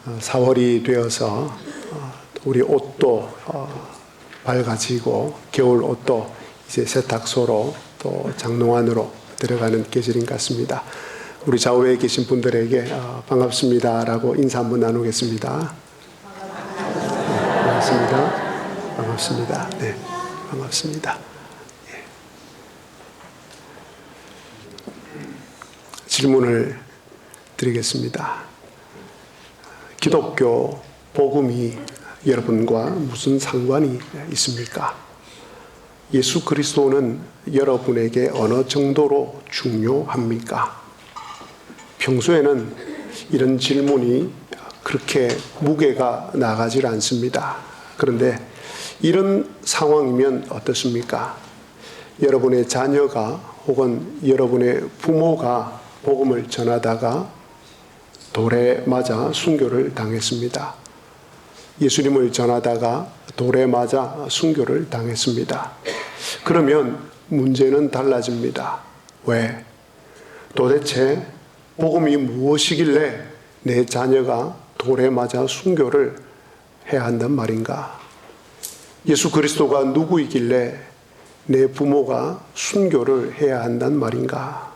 4월이 되어서 우리 옷도 밝아지고 겨울 옷도 이제 세탁소로 또 장롱 안으로 들어가는 계절인 것 같습니다. 우리 좌우에 계신 분들에게 반갑습니다라고 인사 한번 나누겠습니다. 반갑습니다. 반갑습니다. 네, 반갑습니다. 질문을 드리겠습니다. 기독교 복음이 여러분과 무슨 상관이 있습니까? 예수 그리스도는 여러분에게 어느 정도로 중요합니까? 평소에는 이런 질문이 그렇게 무게가 나가질 않습니다. 그런데 이런 상황이면 어떻습니까? 여러분의 자녀가 혹은 여러분의 부모가 복음을 전하다가 돌에 맞아 순교를 당했습니다. 예수님을 전하다가 돌에 맞아 순교를 당했습니다. 그러면 문제는 달라집니다. 왜? 도대체 복음이 무엇이길래 내 자녀가 돌에 맞아 순교를 해야 한단 말인가? 예수 그리스도가 누구이길래 내 부모가 순교를 해야 한단 말인가?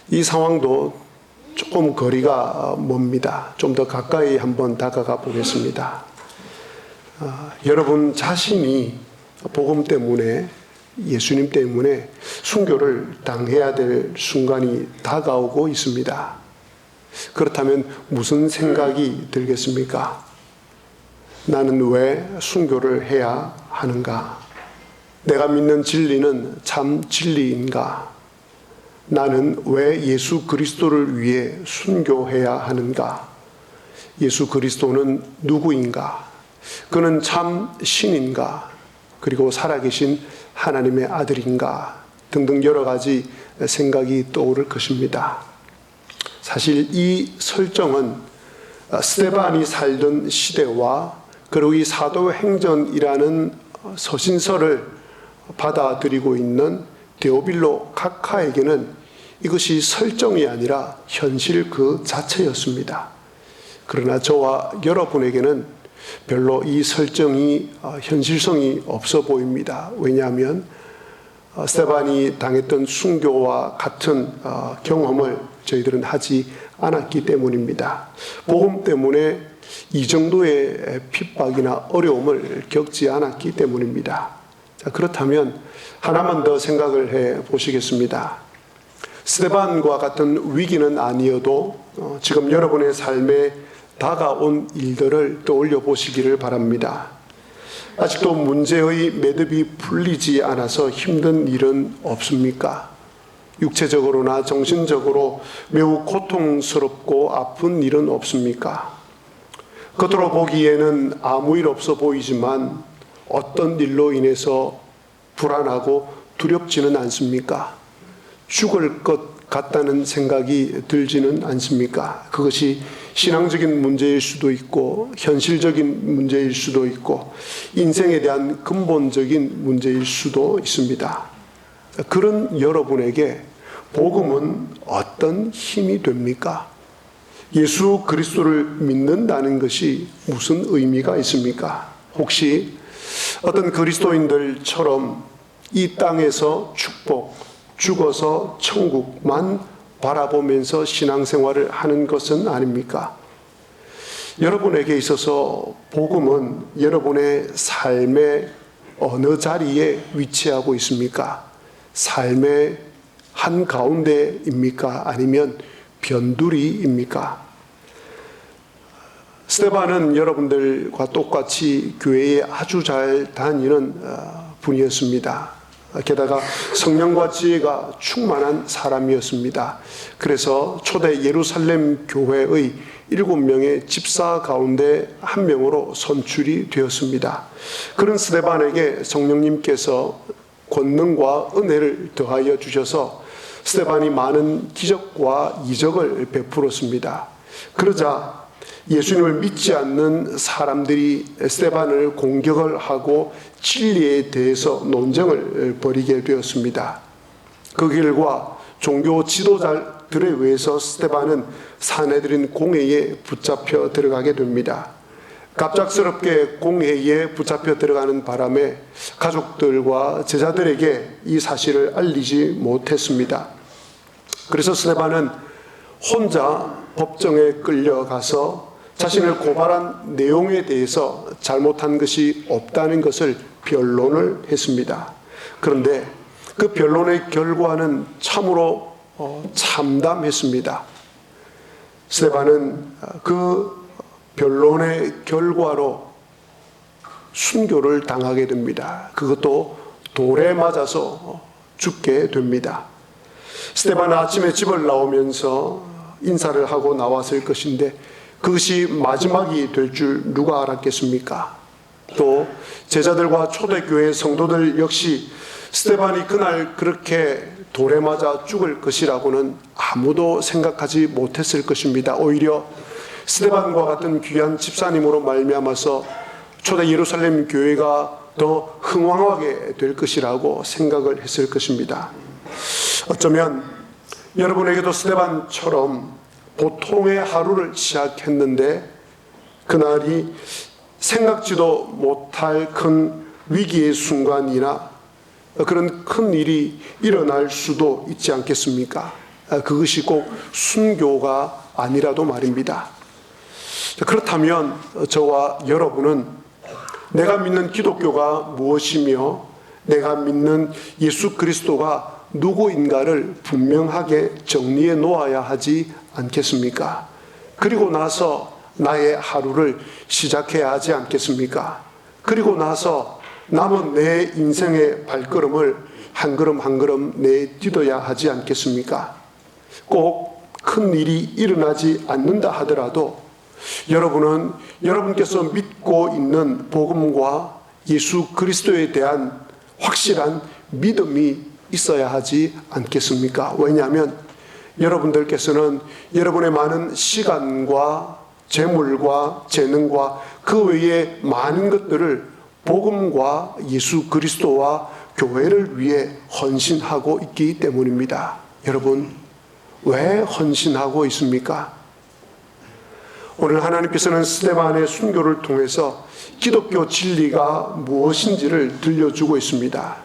이 상황도 조금 거리가 멉니다. 좀 더 가까이 한번 다가가 보겠습니다. 여러분 자신이 복음 때문에, 예수님 때문에 순교를 당해야 될 순간이 다가오고 있습니다. 그렇다면 무슨 생각이 들겠습니까? 나는 왜 순교를 해야 하는가? 내가 믿는 진리는 참 진리인가? 나는 왜 예수 그리스도를 위해 순교해야 하는가? 예수 그리스도는 누구인가? 그는 참 신인가? 그리고 살아계신 하나님의 아들인가? 등등 여러 가지 생각이 떠오를 것입니다. 사실 이 설정은 스데반이 살던 시대와 그리고 이 사도행전이라는 서신서를 받아들이고 있는 데오빌로 각하에게는 이것이 설정이 아니라 현실 그 자체였습니다. 그러나 저와 여러분에게는 별로 이 설정이 현실성이 없어 보입니다. 왜냐하면 스데반이 당했던 순교와 같은 경험을 저희들은 하지 않았기 때문입니다. 복음 때문에 이 정도의 핍박이나 어려움을 겪지 않았기 때문입니다. 자, 그렇다면 하나만 더 생각을 해 보시겠습니다. 스데반과 같은 위기는 아니어도 지금 여러분의 삶에 다가온 일들을 떠올려 보시기를 바랍니다. 아직도 문제의 매듭이 풀리지 않아서 힘든 일은 없습니까? 육체적으로나 정신적으로 매우 고통스럽고 아픈 일은 없습니까? 겉으로 보기에는 아무 일 없어 보이지만 어떤 일로 인해서 불안하고 두렵지는 않습니까? 죽을 것 같다는 생각이 들지는 않습니까? 그것이 신앙적인 문제일 수도 있고 현실적인 문제일 수도 있고 인생에 대한 근본적인 문제일 수도 있습니다. 그런 여러분에게 복음은 어떤 힘이 됩니까? 예수 그리스도를 믿는다는 것이 무슨 의미가 있습니까? 혹시 어떤 그리스도인들처럼 이 땅에서 축복, 죽어서 천국만 바라보면서 신앙생활을 하는 것은 아닙니까? 여러분에게 있어서 복음은 여러분의 삶의 어느 자리에 위치하고 있습니까? 삶의 한가운데입니까? 아니면 변두리입니까? 스데반은 여러분들과 똑같이 교회에 아주 잘 다니는 분이었습니다. 게다가 성령과 지혜가 충만한 사람이었습니다. 그래서 초대 예루살렘 교회의 7명의 집사 가운데 한 명으로 선출이 되었습니다. 그런 스데반에게 성령님께서 권능과 은혜를 더하여 주셔서 스데반이 많은 기적과 이적을 베풀었습니다. 그러자 예수님을 믿지 않는 사람들이 스데반을 공격을 하고 진리에 대해서 논쟁을 벌이게 되었습니다. 그 결과 종교 들에 의해서 스데반은 사내들인 공회에 붙잡혀 들어가게 됩니다. 갑작스럽게 공회에 붙잡혀 들어가는 바람에 가족들과 제자들에게 이 사실을 알리지 못했습니다. 그래서 스데반은 혼자 법정에 끌려가서 자신을 고발한 내용에 대해서 잘못한 것이 없다는 것을 변론을 했습니다. 그런데 그 변론의 결과는 참으로 참담했습니다. 스데반은 그 변론의 결과로 순교를 당하게 됩니다. 그것도 돌에 맞아서 죽게 됩니다. 스데반은 아침에 집을 나오면서 인사를 하고 나왔을 것인데 그것이 마지막이 될 줄 누가 알았겠습니까? 또 제자들과 초대교회 성도들 역시 스데반이 그날 그렇게 돌에 맞아 죽을 것이라고는 아무도 생각하지 못했을 것입니다. 오히려 스데반과 같은 귀한 집사님으로 말미암아서 초대 예루살렘 교회가 더 흥왕하게 될 것이라고 생각을 했을 것입니다. 어쩌면 여러분에게도 스데반처럼 보통의 하루를 시작했는데 그날이 생각지도 못할 큰 위기의 순간이나 그런 큰 일이 일어날 수도 있지 않겠습니까? 그것이 꼭 순교가 아니라도 말입니다. 그렇다면 저와 여러분은 내가 믿는 기독교가 무엇이며 내가 믿는 예수 그리스도가 누구인가를 분명하게 정리해 놓아야 하지 않겠습니까? 그리고 나서 나의 하루를 시작해야 하지 않겠습니까? 그리고 나서 남은 내 인생의 발걸음을 한 걸음 한 걸음 내딛어야 하지 않겠습니까? 꼭 큰 일이 일어나지 않는다 하더라도 여러분은 여러분께서 믿고 있는 복음과 예수 그리스도에 대한 확실한 믿음이 있어야 하지 않겠습니까? 왜냐하면 여러분들께서는 여러분의 많은 시간과 재물과 재능과 그 외에 많은 것들을 복음과 예수 그리스도와 교회를 위해 헌신하고 있기 때문입니다. 여러분, 왜 헌신하고 있습니까? 오늘 하나님께서는 스데반의 순교를 통해서 기독교 진리가 무엇인지를 들려주고 있습니다.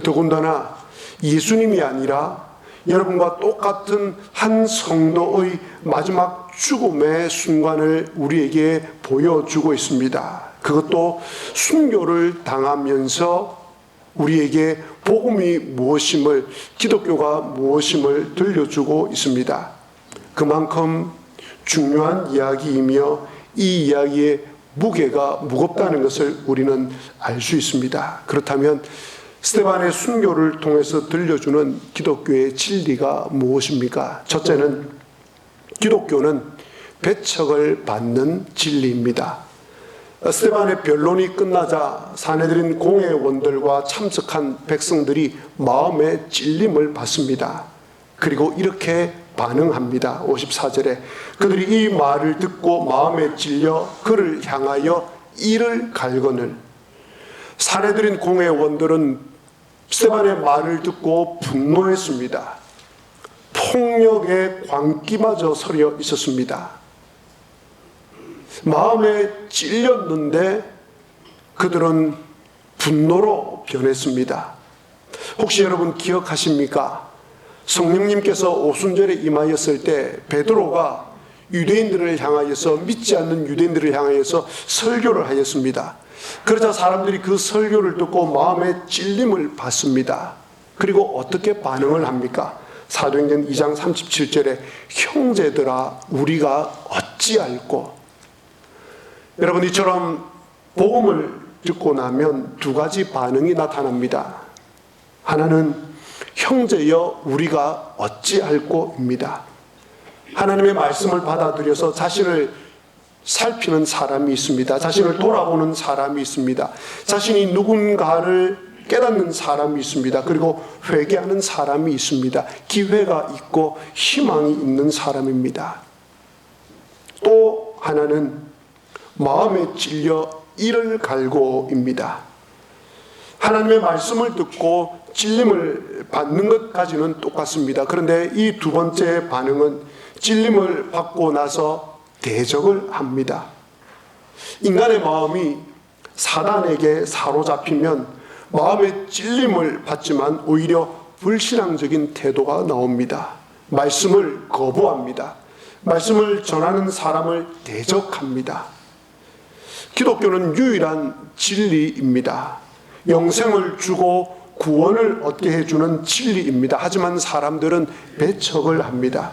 더군다나 예수님이 아니라 여러분과 똑같은 한 성도의 마지막 죽음의 순간을 우리에게 보여주고 있습니다. 그것도 순교를 당하면서 우리에게 복음이 무엇임을, 기독교가 무엇임을 들려주고 있습니다. 그만큼 중요한 이야기이며 이 이야기의 무게가 무겁다는 것을 우리는 알 수 있습니다. 그렇다면 스데반의 순교를 통해서 들려주는 기독교의 진리가 무엇입니까? 첫째는 기독교는 배척을 받는 진리입니다. 스데반의 변론이 끝나자 사내들인 공회원들과 참석한 백성들이 마음의 찔림을 받습니다. 그리고 이렇게 반응합니다. 54절에 그들이 이 말을 듣고 마음에 찔려 그를 향하여 이를 갈거늘. 사내들인 공회원들은 스데반의 말을 듣고 분노했습니다. 폭력의 광기마저 서려 있었습니다. 마음에 찔렸는데 그들은 분노로 변했습니다. 혹시 여러분 기억하십니까? 성령님께서 오순절에 임하였을 때 베드로가 유대인들을 향하여서, 믿지 않는 유대인들을 향하여서 설교를 하였습니다. 그러자 사람들이 그 설교를 듣고 마음에 찔림을 받습니다. 그리고 어떻게 반응을 합니까? 사도행전 2장 37절에 형제들아 우리가 어찌 알고. 여러분, 이처럼 복음을 듣고 나면 두 가지 반응이 나타납니다. 하나는 형제여 우리가 어찌 알고입니다. 하나님의 말씀을 받아들여서 자신을 살피는 사람이 있습니다. 자신을 돌아보는 사람이 있습니다. 자신이 누군가를 깨닫는 사람이 있습니다. 그리고 회개하는 사람이 있습니다. 기회가 있고 희망이 있는 사람입니다. 또 하나는 마음에 찔려 이를 갈고입니다. 하나님의 말씀을 듣고 찔림을 받는 것까지는 똑같습니다. 그런데 이 두 번째 반응은 찔림을 받고 나서 대적을 합니다. 인간의 마음이 사단에게 사로잡히면 마음의 찔림을 받지만 오히려 불신앙적인 태도가 나옵니다. 말씀을 거부합니다. 말씀을 전하는 사람을 대적합니다. 기독교는 유일한 진리입니다. 영생을 주고 구원을 얻게 해주는 진리입니다. 하지만 사람들은 배척을 합니다.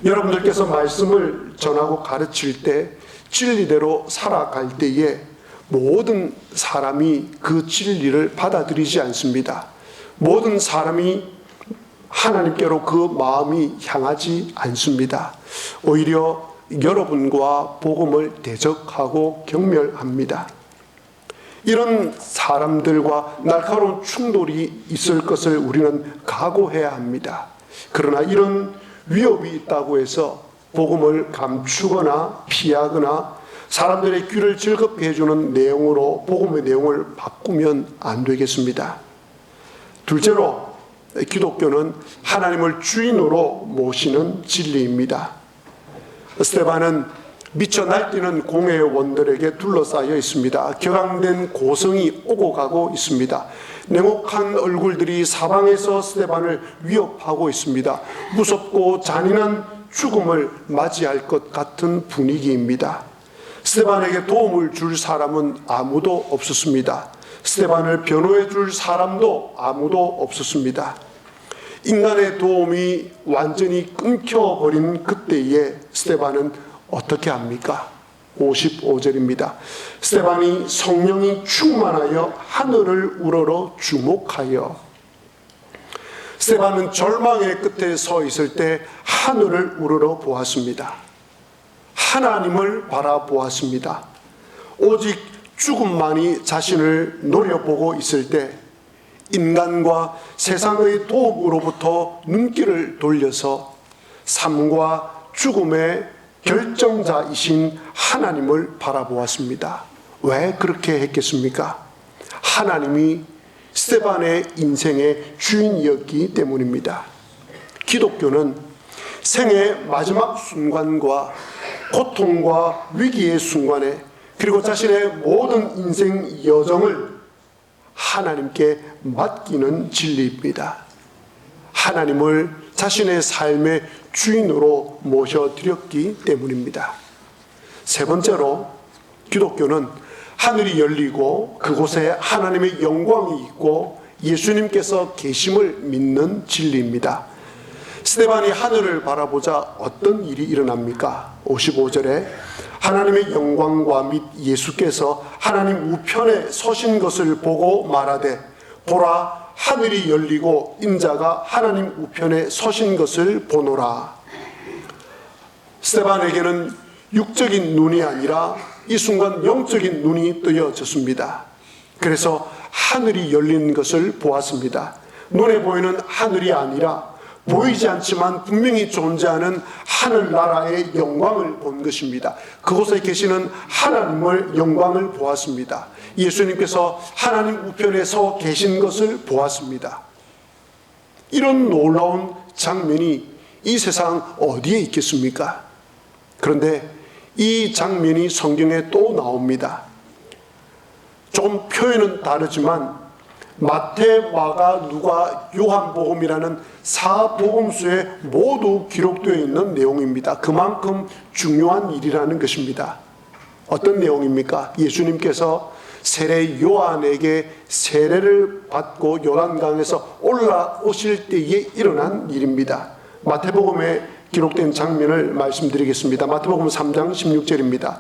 여러분들께서 말씀을 전하고 가르칠 때 진리대로 살아갈 때에 모든 사람이 그 진리를 받아들이지 않습니다. 모든 사람이 하나님께로 그 마음이 향하지 않습니다. 오히려 여러분과 복음을 대적하고 경멸합니다. 이런 사람들과 날카로운 충돌이 있을 것을 우리는 각오해야 합니다. 그러나 이런 위협이 있다고 해서 복음을 감추거나 피하거나 사람들의 귀를 즐겁게 해주는 내용으로 복음의 내용을 바꾸면 안 되겠습니다. 둘째로 기독교는 하나님을 주인으로 모시는 진리입니다. 스데반은 미쳐 날뛰는 공의 원들에게 둘러싸여 있습니다. 격앙된 고성이 오고 가고 있습니다. 냉혹한 얼굴들이 사방에서 스데반을 위협하고 있습니다. 무섭고 잔인한 죽음을 맞이할 것 같은 분위기입니다. 스데반에게 도움을 줄 사람은 아무도 없었습니다. 스데반을 변호해 줄 사람도 아무도 없었습니다. 인간의 도움이 완전히 끊겨버린 그때에 스데반은 어떻게 합니까? 55절입니다. 스데반이 성령이 충만하여 하늘을 우러러 주목하여. 스데반은 절망의 끝에 서 있을 때 하늘을 우러러 보았습니다. 하나님을 바라보았습니다. 오직 죽음만이 자신을 노려보고 있을 때 인간과 세상의 도움으로부터 눈길을 돌려서 삶과 죽음의 결정자이신 하나님을 바라보았습니다. 왜 그렇게 했겠습니까? 하나님이 스데반의 인생의 주인이었기 때문입니다. 기독교는 생의 마지막 순간과 고통과 위기의 순간에 그리고 자신의 모든 인생 여정을 하나님께 맡기는 진리입니다. 하나님을 자신의 삶의 주인으로 모셔드렸기 때문입니다. 세 번째로 기독교는 하늘이 열리고 그곳에 하나님의 영광이 있고 예수님께서 계심을 믿는 진리입니다. 스데반이 하늘을 바라보자 어떤 일이 일어납니까? 55절에 하나님의 영광과 및 예수께서 하나님 우편에 서신 것을 보고 말하되 보라 하늘이 열리고 인자가 하나님 우편에 서신 것을 보노라. 스데반에게는 육적인 눈이 아니라 이 순간 영적인 눈이 뜨여졌습니다. 그래서 하늘이 열린 것을 보았습니다. 눈에 보이는 하늘이 아니라 보이지 않지만 분명히 존재하는 하늘나라의 영광을 본 것입니다. 그곳에 계시는 하나님의 영광을 보았습니다. 예수님께서 하나님 우편에 서 계신 것을 보았습니다. 이런 놀라운 장면이 이 세상 어디에 있겠습니까? 그런데 이 장면이 성경에 또 나옵니다. 조금 표현은 다르지만 마태, 마가, 누가, 요한복음이라는 4복음서에 모두 기록되어 있는 내용입니다. 그만큼 중요한 일이라는 것입니다. 어떤 내용입니까? 예수님께서 세례 요한에게 세례를 받고 요단강에서 올라오실 때에 일어난 일입니다. 마태복음에 기록된 장면을 말씀드리겠습니다. 마태복음 3장 16절입니다.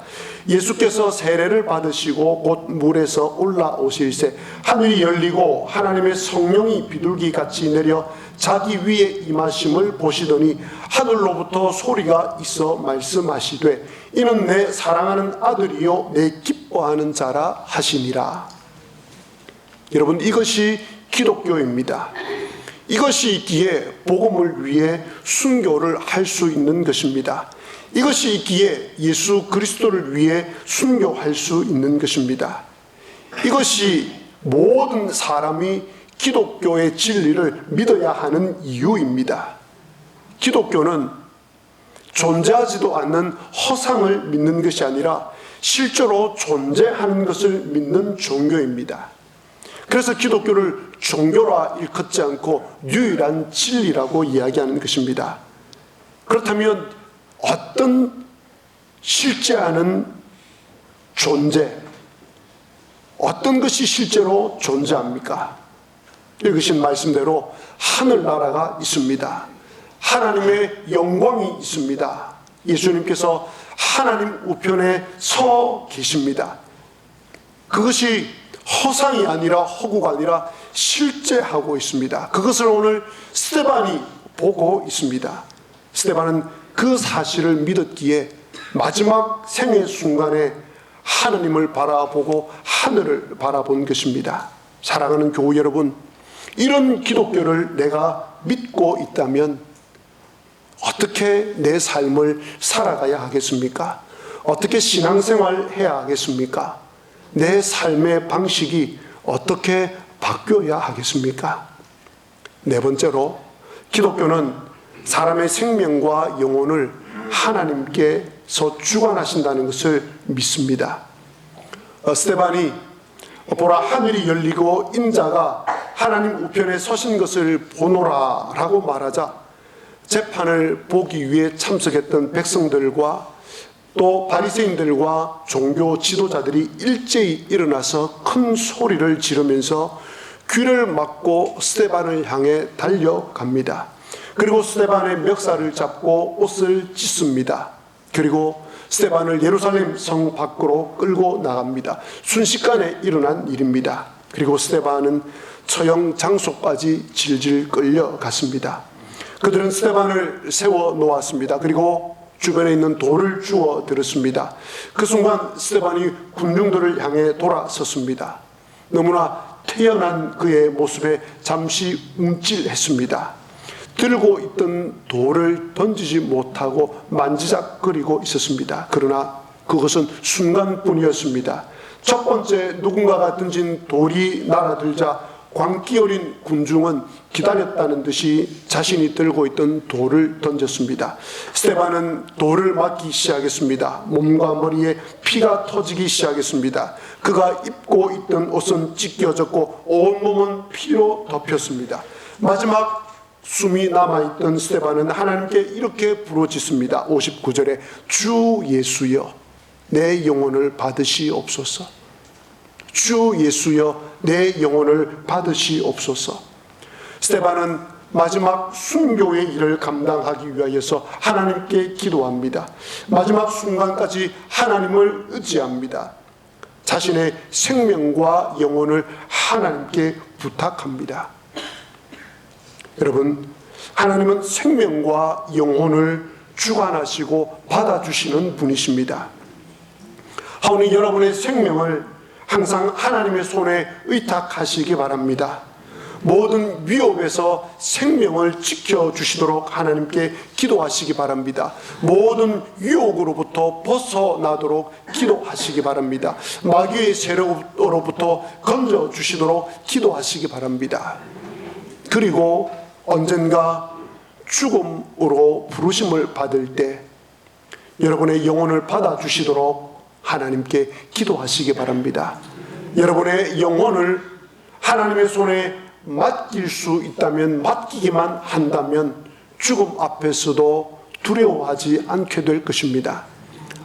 예수께서 세례를 받으시고 곧 물에서 올라오실새 하늘이 열리고 하나님의 성령이 비둘기같이 내려 자기 위에 임하심을 보시더니 하늘로부터 소리가 있어 말씀하시되 이는 내 사랑하는 아들이요 내 기뻐하는 자라 하시니라. 여러분, 이것이 기독교입니다. 이것이 있기에 복음을 위해 순교를 할 수 있는 것입니다. 이것이 있기에 예수 그리스도를 위해 순교할 수 있는 것입니다. 이것이 모든 사람이 기독교의 진리를 믿어야 하는 이유입니다. 기독교는 존재하지도 않는 허상을 믿는 것이 아니라 실제로 존재하는 것을 믿는 종교입니다. 그래서 기독교를 종교라 일컫지 않고 유일한 진리라고 이야기하는 것입니다. 그렇다면 어떤 실제하는 존재, 어떤 것이 실제로 존재합니까? 읽으신 말씀대로 하늘나라가 있습니다. 하나님의 영광이 있습니다. 예수님께서 하나님 우편에 서 계십니다. 그것이 허상이 아니라 허구가 아니라 실제하고 있습니다. 그것을 오늘 스데반이 보고 있습니다. 스데반은 그 사실을 믿었기에 마지막 생의 순간에 하나님을 바라보고 하늘을 바라본 것입니다. 사랑하는 교우 여러분, 이런 기독교를 내가 믿고 있다면 어떻게 내 삶을 살아가야 하겠습니까? 어떻게 신앙생활 해야 하겠습니까? 내 삶의 방식이 어떻게 바뀌어야 하겠습니까? 네 번째로, 기독교는 사람의 생명과 영혼을 하나님께서 주관하신다는 것을 믿습니다. 스데반이 보라, 하늘이 열리고 인자가 하나님 우편에 서신 것을 보노라 라고 말하자 재판을 보기 위해 참석했던 백성들과 또 바리새인들과 종교 지도자들이 일제히 일어나서 큰 소리를 지르면서 귀를 막고 스데반을 향해 달려갑니다. 그리고 스데반의 멱살을 잡고 옷을 찢습니다. 그리고 스데반을 예루살렘 성 밖으로 끌고 나갑니다. 순식간에 일어난 일입니다. 그리고 스데반은 처형 장소까지 질질 끌려갔습니다. 그들은 스데반을 세워 놓았습니다. 그리고 주변에 있는 돌을 주워 들었습니다. 그 순간 스데반이 군중들을 향해 돌아섰습니다. 너무나 태연한 그의 모습에 잠시 움찔했습니다. 들고 있던 돌을 던지지 못하고 만지작거리고 있었습니다. 그러나 그것은 순간뿐이었습니다. 첫 번째 누군가가 던진 돌이 날아들자 광기 어린 군중은 기다렸다는 듯이 자신이 들고 있던 돌을 던졌습니다. 스데반은 돌을 맞기 시작했습니다. 몸과 머리에 피가 터지기 시작했습니다. 그가 입고 있던 옷은 찢겨졌고 온몸은 피로 덮였습니다. 마지막 숨이 남아있던 스데반은 하나님께 이렇게 부르짖습니다. 59절에 주 예수여 내 영혼을 받으시옵소서. 주 예수여 내 영혼을 받으시옵소서. 스데반은 마지막 순교의 일을 감당하기 위하여서 하나님께 기도합니다. 마지막 순간까지 하나님을 의지합니다. 자신의 생명과 영혼을 하나님께 부탁합니다. 여러분, 하나님은 생명과 영혼을 주관하시고 받아주시는 분이십니다. 하오니 여러분의 생명을 항상 하나님의 손에 의탁하시기 바랍니다. 모든 위협에서 생명을 지켜주시도록 하나님께 기도하시기 바랍니다. 모든 유혹으로부터 벗어나도록 기도하시기 바랍니다. 마귀의 세력으로부터 건져주시도록 기도하시기 바랍니다. 그리고 언젠가 죽음으로 부르심을 받을 때 여러분의 영혼을 받아주시도록 하나님께 기도하시기 바랍니다. 여러분의 영혼을 하나님의 손에 맡길 수 있다면, 맡기기만 한다면 죽음 앞에서도 두려워하지 않게 될 것입니다.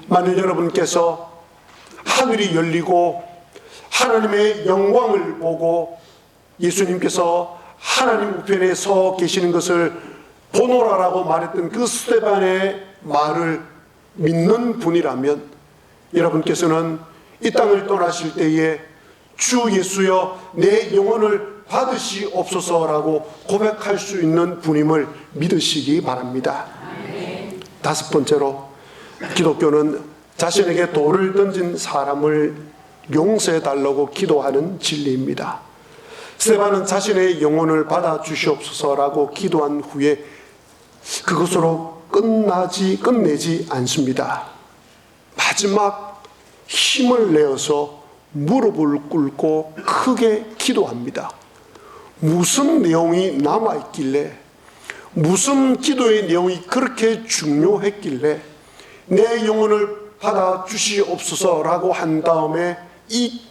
만일 여러분께서 하늘이 열리고 하나님의 영광을 보고 예수님께서 하나님 우편에 서 계시는 것을 보노라라고 말했던 그 스데반의 말을 믿는 분이라면 여러분께서는 이 땅을 떠나실 때에 주 예수여 내 영혼을 받으시옵소서라고 고백할 수 있는 분임을 믿으시기 바랍니다. 다섯 번째로, 기독교는 자신에게 돌을 던진 사람을 용서해 달라고 기도하는 진리입니다. 스데반은 자신의 영혼을 받아주시옵소서라고 기도한 후에 그것으로 끝내지 않습니다. 마지막 힘을 내어서 무릎을 꿇고 크게 기도합니다. 무슨 내용이 남아있길래, 무슨 기도의 내용이 그렇게 중요했길래 내 영혼을 받아주시옵소서라고 한 다음에 이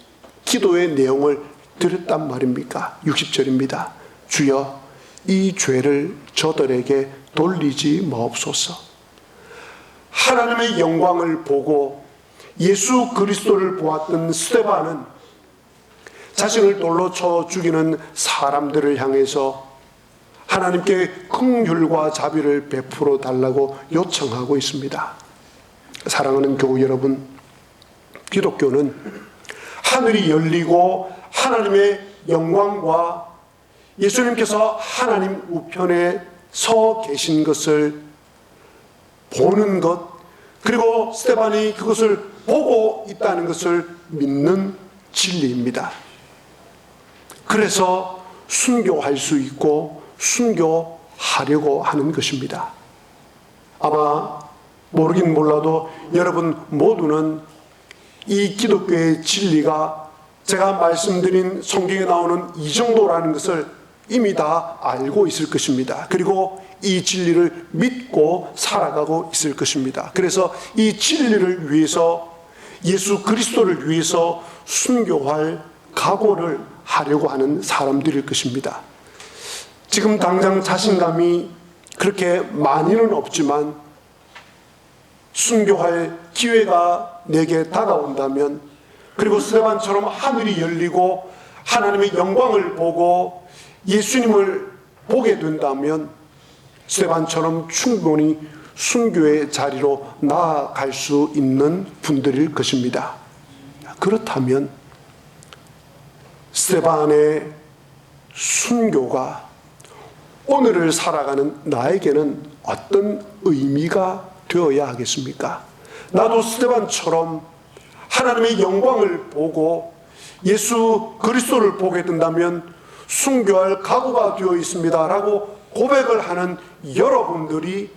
기도의 내용을 드렸단 말입니까? 60절입니다. 주여, 이 죄를 저들에게 돌리지 마옵소서. 하나님의 영광을 보고 예수 그리스도를 보았던 스데반은 자신을 돌로 쳐 죽이는 사람들을 향해서 하나님께 긍휼과 자비를 베풀어 달라고 요청하고 있습니다. 사랑하는 교우 여러분, 기독교는 하늘이 열리고 하나님의 영광과 예수님께서 하나님 우편에 서 계신 것을 보는 것, 그리고 스데반이 그것을 보고 있다는 것을 믿는 진리입니다. 그래서 순교할 수 있고 순교하려고 하는 것입니다. 아마 모르긴 몰라도 여러분 모두는 이 기독교의 진리가 제가 말씀드린 성경에 나오는 이 정도라는 것을 이미 다 알고 있을 것입니다. 그리고 이 진리를 믿고 살아가고 있을 것입니다. 그래서 이 진리를 위해서, 예수 그리스도를 위해서 순교할 각오를 하려고 하는 사람들일 것입니다. 지금 당장 자신감이 그렇게 많이는 없지만 순교할 기회가 내게 다가온다면, 그리고 스데반처럼 하늘이 열리고 하나님의 영광을 보고 예수님을 보게 된다면 스데반처럼 충분히 순교의 자리로 나아갈 수 있는 분들일 것입니다. 그렇다면 스데반의 순교가 오늘을 살아가는 나에게는 어떤 의미가 되어야 하겠습니까? 나도 스데반처럼 하나님의 영광을 보고 예수 그리스도를 보게 된다면 순교할 각오가 되어 있습니다 라고 고백을 하는 여러분들이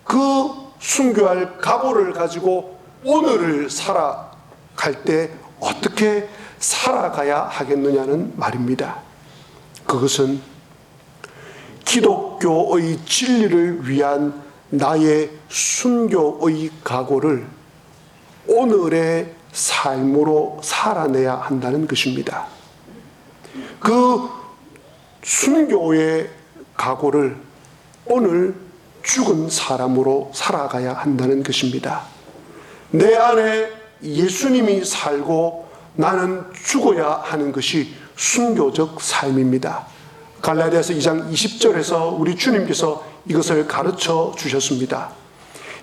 그 순교할 각오를 가지고 오늘을 살아갈 때 어떻게 살아가야 하겠느냐는 말입니다. 그것은 기독교의 진리를 위한 나의 순교의 각오를 오늘의 삶으로 살아내야 한다는 것입니다. 그 순교의 각오를 오늘 죽은 사람으로 살아가야 한다는 것입니다. 내 안에 예수님이 살고 나는 죽어야 하는 것이 순교적 삶입니다. 갈라디아서 2장 20절에서 우리 주님께서 이것을 가르쳐 주셨습니다.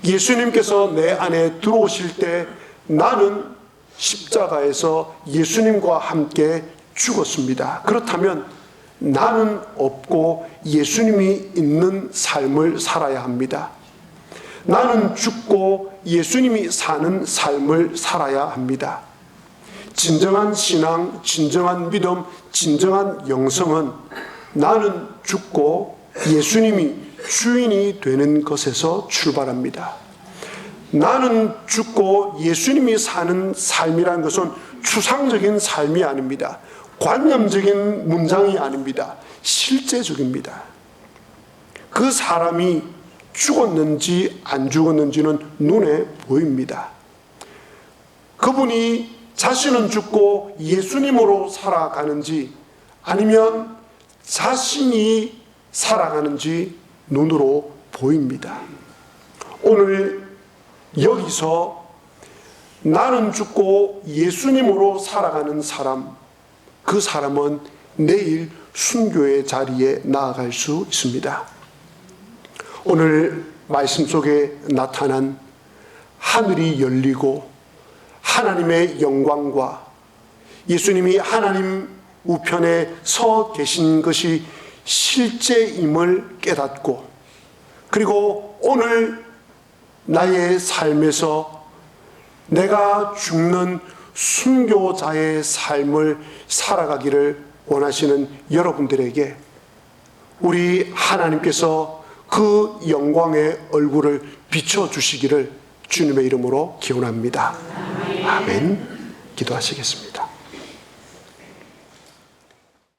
예수님께서 내 안에 들어오실 때 나는 십자가에서 예수님과 함께 죽었습니다. 그렇다면 나는 없고 예수님이 있는 삶을 살아야 합니다. 나는 죽고 예수님이 사는 삶을 살아야 합니다. 진정한 신앙, 진정한 믿음, 진정한 영성은 나는 죽고 예수님이 주인이 되는 것에서 출발합니다. 나는 죽고 예수님이 사는 삶이라는 것은 추상적인 삶이 아닙니다. 관념적인 문장이 아닙니다. 실제적입니다. 그 사람이 죽었는지 안 죽었는지는 눈에 보입니다. 그분이 자신은 죽고 예수님으로 살아가는지 아니면 자신이 살아가는지 눈으로 보입니다. 오늘 여기서 나는 죽고 예수님으로 살아가는 사람, 그 사람은 내일 순교의 자리에 나아갈 수 있습니다. 오늘 말씀 속에 나타난 하늘이 열리고 하나님의 영광과 예수님이 하나님 우편에 서 계신 것이 실제임을 깨닫고, 그리고 오늘 나의 삶에서 내가 죽는 순교자의 삶을 살아가기를 원하시는 여러분들에게 우리 하나님께서 그 영광의 얼굴을 비춰주시기를 주님의 이름으로 기원합니다. 아멘. 기도하시겠습니다.